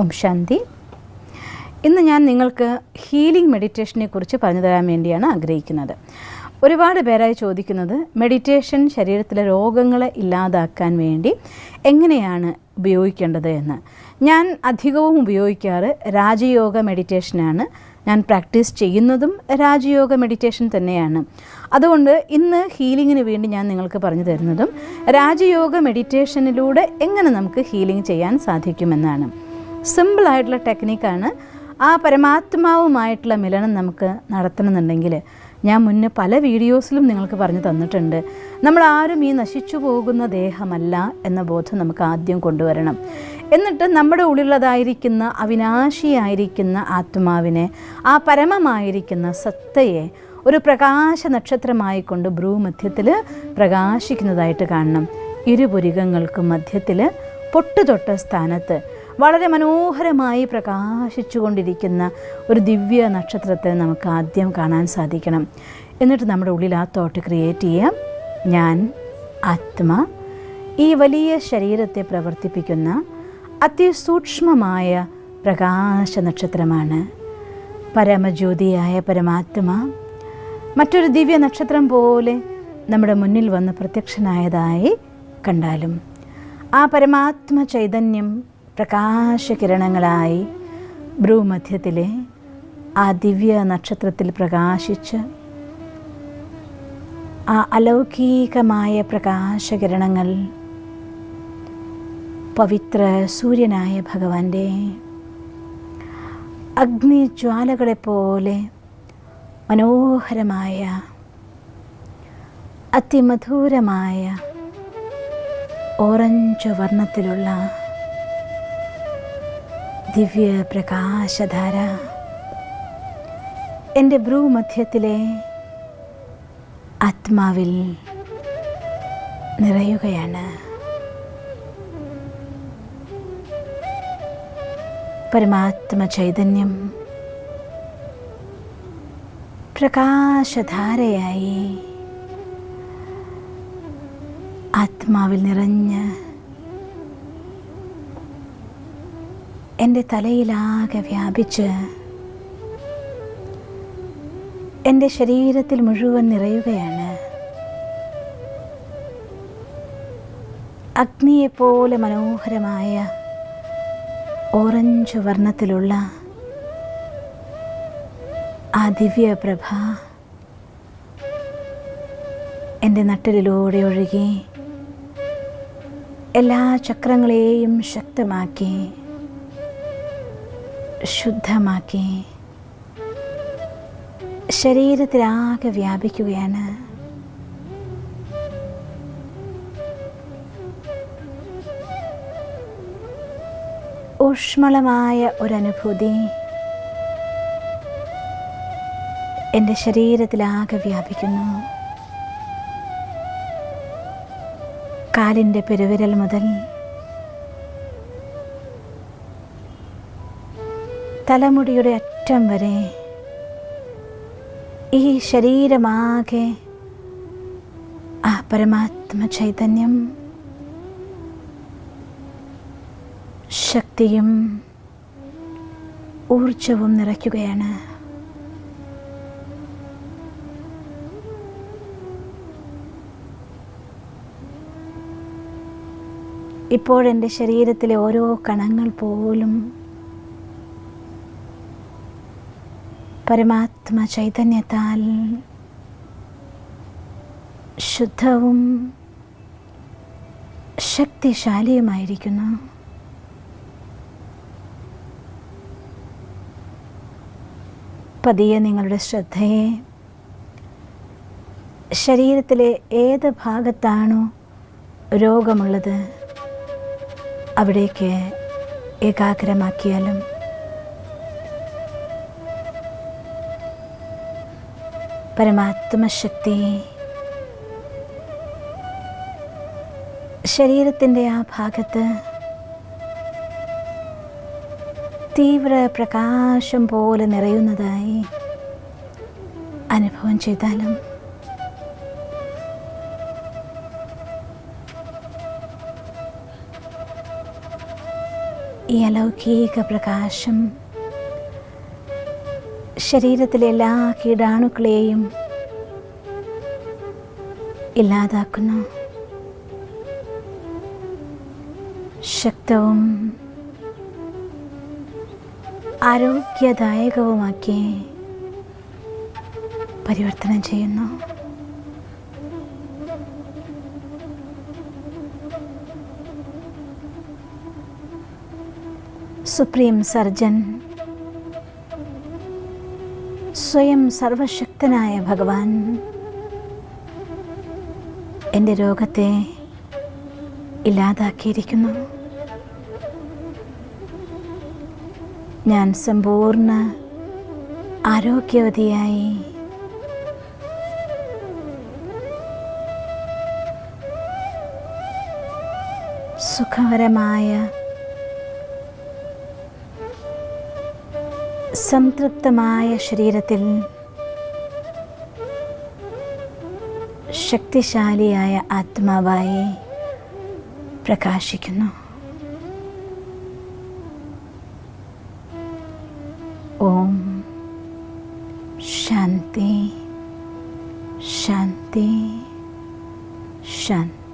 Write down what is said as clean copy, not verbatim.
ഓം ശാന്തി. ഇന്ന് ഞാൻ നിങ്ങൾക്ക് ഹീലിംഗ് മെഡിറ്റേഷനെ കുറിച്ച് പറഞ്ഞു തരാൻ വേണ്ടിയാണ് ആഗ്രഹിക്കുന്നത്. ഒരുപാട് പേരായി ചോദിക്കുന്നത് മെഡിറ്റേഷൻ ശരീരത്തിലെ രോഗങ്ങളെ ഇല്ലാതാക്കാൻ വേണ്ടി എങ്ങനെയാണ് ഉപയോഗിക്കേണ്ടത് എന്ന്. ഞാൻ അധികവും ഉപയോഗിക്കാറ് രാജയോഗ മെഡിറ്റേഷനാണ്. ഞാൻ പ്രാക്ടീസ് ചെയ്യുന്നതും രാജയോഗ മെഡിറ്റേഷൻ തന്നെയാണ്. അതുകൊണ്ട് ഇന്ന് ഹീലിങ്ങിന് വേണ്ടി ഞാൻ നിങ്ങൾക്ക് പറഞ്ഞു തരുന്നതും രാജയോഗ മെഡിറ്റേഷനിലൂടെ എങ്ങനെ നമുക്ക് ഹീലിംഗ് ചെയ്യാൻ സാധിക്കുമെന്നാണ്. സിമ്പിളായിട്ടുള്ള ടെക്നിക്കാണ്. ആ പരമാത്മാവുമായിട്ടുള്ള മിലനം നമുക്ക് നടത്തണമെന്നുണ്ടെങ്കിൽ ഞാൻ മുന്നേ പല വീഡിയോസിലും നിങ്ങൾക്ക് പറഞ്ഞു തന്നിട്ടുണ്ട്. നമ്മളാരും ഈ നശിച്ചു പോകുന്ന ദേഹമല്ല എന്ന ബോധം നമുക്ക് ആദ്യം കൊണ്ടുവരണം. എന്നിട്ട് നമ്മുടെ ഉള്ളിലുള്ളതായിരിക്കുന്ന അവിനാശിയായിരിക്കുന്ന ആത്മാവിനെ, ആ പരമമായിരിക്കുന്ന സത്തയെ ഒരു പ്രകാശ നക്ഷത്രമായിക്കൊണ്ട് ഭ്രൂമധ്യത്തിൽ പ്രകാശിക്കുന്നതായിട്ട് കാണണം. ഇരുപുരികങ്ങൾക്കും മധ്യത്തിൽ പൊട്ടുതൊട്ട സ്ഥാനത്ത് വളരെ മനോഹരമായി പ്രകാശിച്ചു കൊണ്ടിരിക്കുന്ന ഒരു ദിവ്യ നക്ഷത്രത്തെ നമുക്ക് ആദ്യം കാണാൻ സാധിക്കണം. എന്നിട്ട് നമ്മുടെ ഉള്ളിൽ ആ തോട്ട് ക്രിയേറ്റ് ചെയ്യാം. ഞാൻ ആത്മാ ഈ വലിയ ശരീരത്തെ പ്രവർത്തിപ്പിക്കുന്ന അതിസൂക്ഷ്മമായ പ്രകാശ നക്ഷത്രമാണ്. പരമജ്യോതിയായ പരമാത്മാ മറ്റൊരു ദിവ്യ നക്ഷത്രം പോലെ നമ്മുടെ മുന്നിൽ വന്ന് പ്രത്യക്ഷനായതായി കണ്ടാലും ആ പരമാത്മ ചൈതന്യം പ്രകാശകിരണങ്ങളായി ഭ്രൂമധ്യത്തിലെ ആ ദിവ്യ നക്ഷത്രത്തിൽ പ്രകാശിച്ച് ആ അലൗകികമായ പ്രകാശകിരണങ്ങൾ പവിത്ര സൂര്യനായ ഭഗവാന്റെ അഗ്നിജ്വാലകളെപ്പോലെ മനോഹരമായ അതിമധുരമായ ഓറഞ്ച് വർണ്ണത്തിലുള്ള ദിവ്യ പ്രകാശധാര എൻ്റെ ഭ്രൂമധ്യത്തിലെ ആത്മാവിൽ നിറയുകയാണ്. പരമാത്മ ചൈതന്യം പ്രകാശധാരയായി ആത്മാവിൽ നിറഞ്ഞ് എൻ്റെ തലയിലാകെ വ്യാപിച്ച് എൻ്റെ ശരീരത്തിൽ മുഴുവൻ നിറയുകയാണ്. അഗ്നിയെപ്പോലെ മനോഹരമായ ഓറഞ്ച് വർണ്ണത്തിലുള്ള ആ ദിവ്യപ്രഭ എൻ്റെ നട്ടലിലൂടെ ഒഴുകി എല്ലാ ചക്രങ്ങളെയും ശക്തമാക്കി ശുദ്ധമാക്കി ശരീരത്തിലാകെ വ്യാപിക്കുകയാണ്. ഊഷ്മളമായ ഒരനുഭൂതി എൻ്റെ ശരീരത്തിലാകെ വ്യാപിക്കുന്നു. കാലിൻ്റെ പെരുവിരൽ മുതൽ തലമുടിയുടെ അറ്റം വരെ ഈ ശരീരമാകെ ആ പരമാത്മ ചൈതന്യം ശക്തിയും ഊർജവും നിറയ്ക്കുകയാണ്. ഇപ്പോഴെൻ്റെ ശരീരത്തിലെ ഓരോ കണങ്ങൾ പോലും പരമാത്മ ചൈതന്യത്താൽ ശുദ്ധവും ശക്തിശാലിയുമായിരിക്കുന്നു. പതിയെ നിങ്ങളുടെ ശ്രദ്ധയെ ശരീരത്തിലെ ഏത് ഭാഗത്താണോ രോഗമുള്ളത് അവിടേക്ക് ഏകാഗ്രമാക്കിയാലും പരമാത്മശക്തി ശരീരത്തിൻ്റെ ആ ഭാഗത്ത് തീവ്ര പ്രകാശം പോലെ നിറയുന്നതായി അനുഭവം ചെയ്താലും ഈ അലൗകിക പ്രകാശം ശരീരത്തിലെ എല്ലാ കീടാണുക്കളെയും ഇല്ലാതാക്കുന്നു. ശക്തവും ആരോഗ്യദായകവുമാക്കി പരിവർത്തനം ചെയ്യുന്നു. സുപ്രീം സർജൻ, സ്വയം സർവശക്തനായ ഭഗവാൻ എൻ്റെ രോഗത്തെ ഇല്ലാതാക്കിയിരിക്കുന്നു. ഞാൻ സമ്പൂർണ്ണ ആരോഗ്യവതിയായി സുഖകരമായ സംതൃപ്തമായ ശരീരത്തിൽ ശക്തിശാലിയായ ആത്മാവായി പ്രകാശിക്കുന്നു. ഓം ശാന്തി ശാന്തി ശാന്തി.